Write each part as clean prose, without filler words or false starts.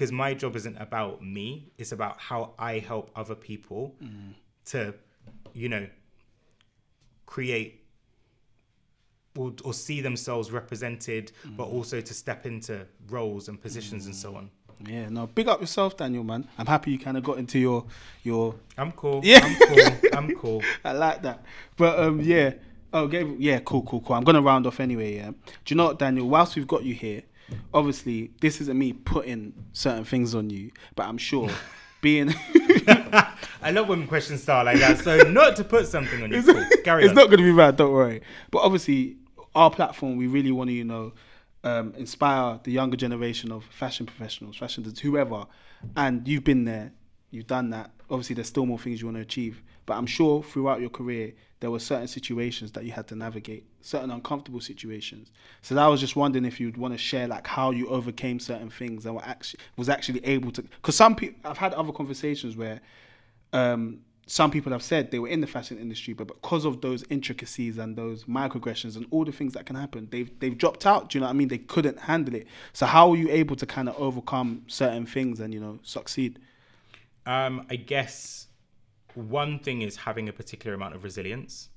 because my job isn't about me. It's about how I help other people to, you know, create or see themselves represented, but also to step into roles and positions and so on. Yeah, no, big up yourself, Daniel, man. I'm happy you kind of got into your. I'm cool. Yeah. I'm cool. I like that. But yeah. Oh, Gabriel. Yeah, cool. I'm gonna round off anyway. Yeah. Do you know what, Daniel? Whilst we've got you here, obviously this isn't me putting certain things on you, but I'm sure being. I love when questions start like that. So not to put something on you. Cool. Carry on. It's not gonna be bad. Don't worry. But obviously, our platform, we really want to, inspire the younger generation of fashion professionals, fashion designers, whoever. And you've been there, you've done that. Obviously, there's still more things you want to achieve. But I'm sure throughout your career, there were certain situations that you had to navigate, certain uncomfortable situations. So I was just wondering if you'd want to share like how you overcame certain things and was actually able to. Because some people, I've had other conversations where some people have said they were in the fashion industry, but because of those intricacies and those microaggressions and all the things that can happen, they've dropped out. Do you know what I mean? They couldn't handle it. So how were you able to kind of overcome certain things and succeed? I guess one thing is having a particular amount of resilience,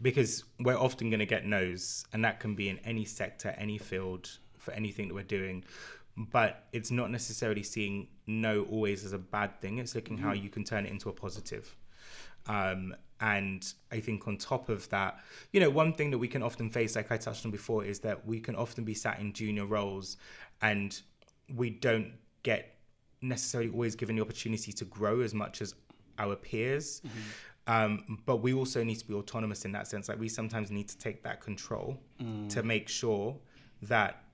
because we're often going to get no's, and that can be in any sector, any field, for anything that we're doing. But it's not necessarily seeing no always as a bad thing. It's looking how you can turn it into a positive. And I think on top of that, one thing that we can often face, like I touched on before, is that we can often be sat in junior roles and we don't get necessarily always given the opportunity to grow as much as our peers. But we also need to be autonomous in that sense. Like we sometimes need to take that control to make sure that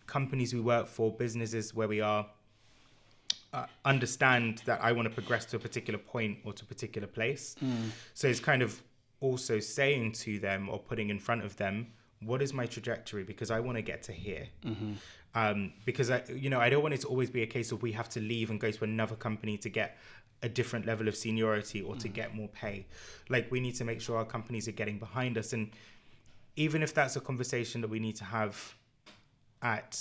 companies we work for, businesses where we are, understand that I want to progress to a particular point or to a particular place. So it's kind of also saying to them or putting in front of them, what is my trajectory? Because I want to get to here. Because I don't want it to always be a case of we have to leave and go to another company to get a different level of seniority or to get more pay. Like we need to make sure our companies are getting behind us. And even if that's a conversation that we need to have at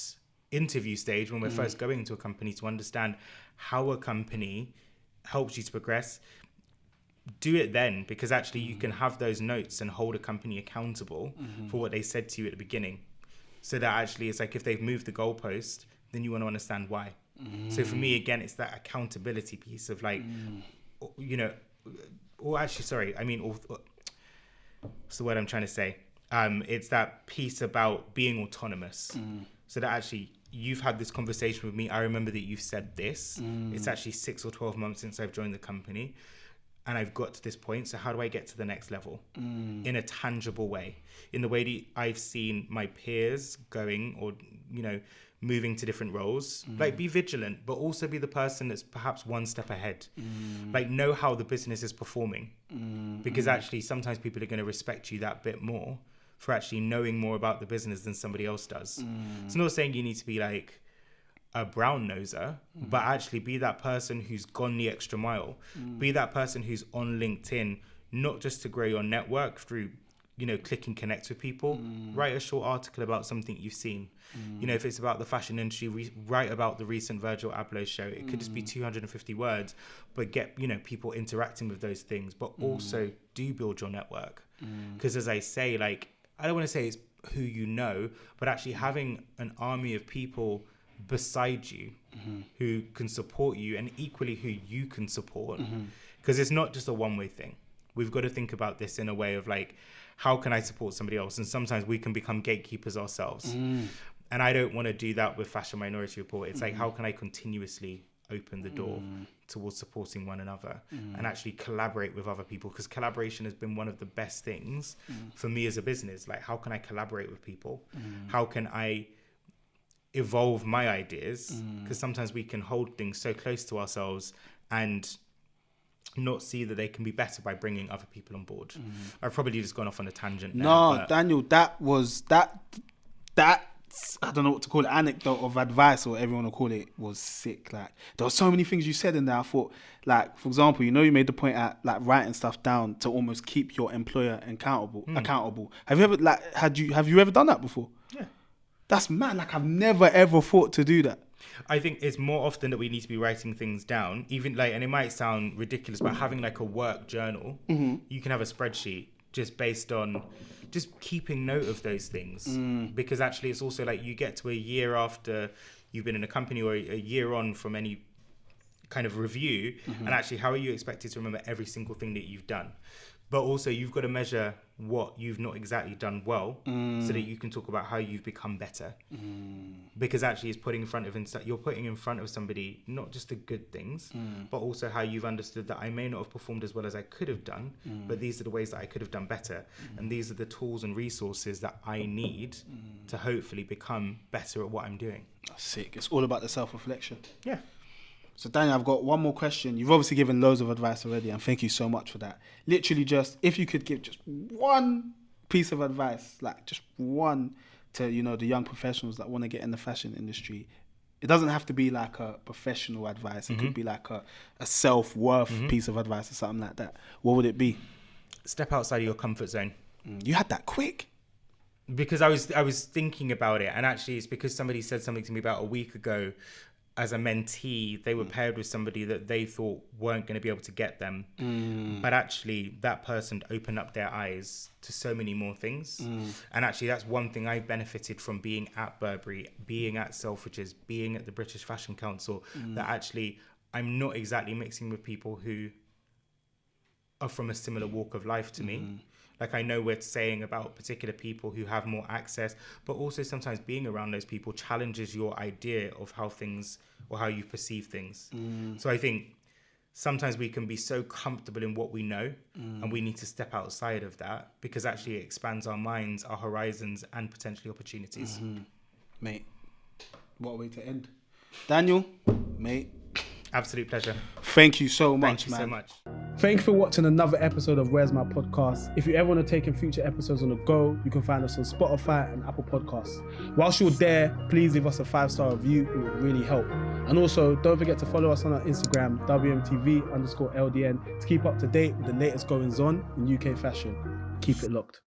interview stage when we're first going into a company to understand how a company helps you to progress, do it then, because actually you can have those notes and hold a company accountable for what they said to you at the beginning. So that actually it's like if they've moved the goalpost, then you want to understand why. So for me, again, it's that accountability piece of like, what's the word I'm trying to say? It's that piece about being autonomous. So that actually you've had this conversation with me. I remember that you've said this. It's actually 6 or 12 months since I've joined the company and I've got to this point. So how do I get to the next level in a tangible way, in the way that I've seen my peers going or, moving to different roles? Like be vigilant, but also be the person that's perhaps one step ahead. Like know how the business is performing, because actually sometimes people are going to respect you that bit more for actually knowing more about the business than somebody else does. It's not saying you need to be like a brown noser, but actually be that person who's gone the extra mile. Be that person who's on LinkedIn, not just to grow your network through, click and connect with people. Write a short article about something you've seen. If it's about the fashion industry, write about the recent Virgil Abloh show. It could just be 250 words, but get, people interacting with those things, but also do build your network. Because as I say, like, I don't want to say it's who you know, but actually having an army of people beside you who can support you and equally who you can support. Because it's not just a one-way thing. We've got to think about this in a way of like, how can I support somebody else? And sometimes we can become gatekeepers ourselves. And I don't want to do that with Fashion Minority Report. It's like, how can I continuously open the door towards supporting one another and actually collaborate with other people? Because collaboration has been one of the best things for me as a business. Like, how can I collaborate with people? How can I evolve my ideas? Because sometimes we can hold things so close to ourselves and not see that they can be better by bringing other people on board. I've probably just gone off on a tangent now. No, Daniel, that I don't know what to call it, anecdote of advice or everyone will call it, was sick. Like there were so many things you said in there. I thought, like, for example, you made the point at like writing stuff down to almost keep your employer accountable. Have you ever have you ever done that before? Yeah. That's mad. Like I've never ever thought to do that. I think it's more often that we need to be writing things down, even like, and it might sound ridiculous, but having like a work journal, you can have a spreadsheet just based on just keeping note of those things. Because actually it's also like you get to a year after you've been in a company or a year on from any kind of review, and actually how are you expected to remember every single thing that you've done? But also you've got to measure what you've not exactly done well, so that you can talk about how you've become better. Because actually it's you're putting in front of somebody not just the good things, but also how you've understood that I may not have performed as well as I could have done, but these are the ways that I could have done better. And these are the tools and resources that I need to hopefully become better at what I'm doing. That's sick. It's all about the self-reflection. Yeah. So Daniel, I've got one more question. You've obviously given loads of advice already, and thank you so much for that. Literally just, if you could give just one piece of advice, like just one to, you know, the young professionals that want to get in the fashion industry. It doesn't have to be like a professional advice. It could be like a self-worth piece of advice or something like that. What would it be? Step outside of your comfort zone. You had that quick. Because I was thinking about it, and actually it's because somebody said something to me about a week ago. As a mentee, they were paired with somebody that they thought weren't going to be able to get them. But actually, that person opened up their eyes to so many more things. And actually, that's one thing I benefited from being at Burberry, being at Selfridges, being at the British Fashion Council, that actually I'm not exactly mixing with people who are from a similar walk of life to me. Like I know we're saying about particular people who have more access, but also sometimes being around those people challenges your idea of how things or how you perceive things. So I think sometimes we can be so comfortable in what we know, and we need to step outside of that, because actually it expands our minds, our horizons, and potentially opportunities. Mate, what a way to end. Daniel, mate. Absolute pleasure. Thank you so much, Thank you man. so much. Thank you for watching another episode of Where's My Podcast. If you ever want to take in future episodes on the go, you can find us on Spotify and Apple Podcasts. Whilst you're there, please leave us a 5-star review. It would really help. And also, don't forget to follow us on our Instagram, WMTV_LDN, to keep up to date with the latest goings on in UK fashion. Keep it locked.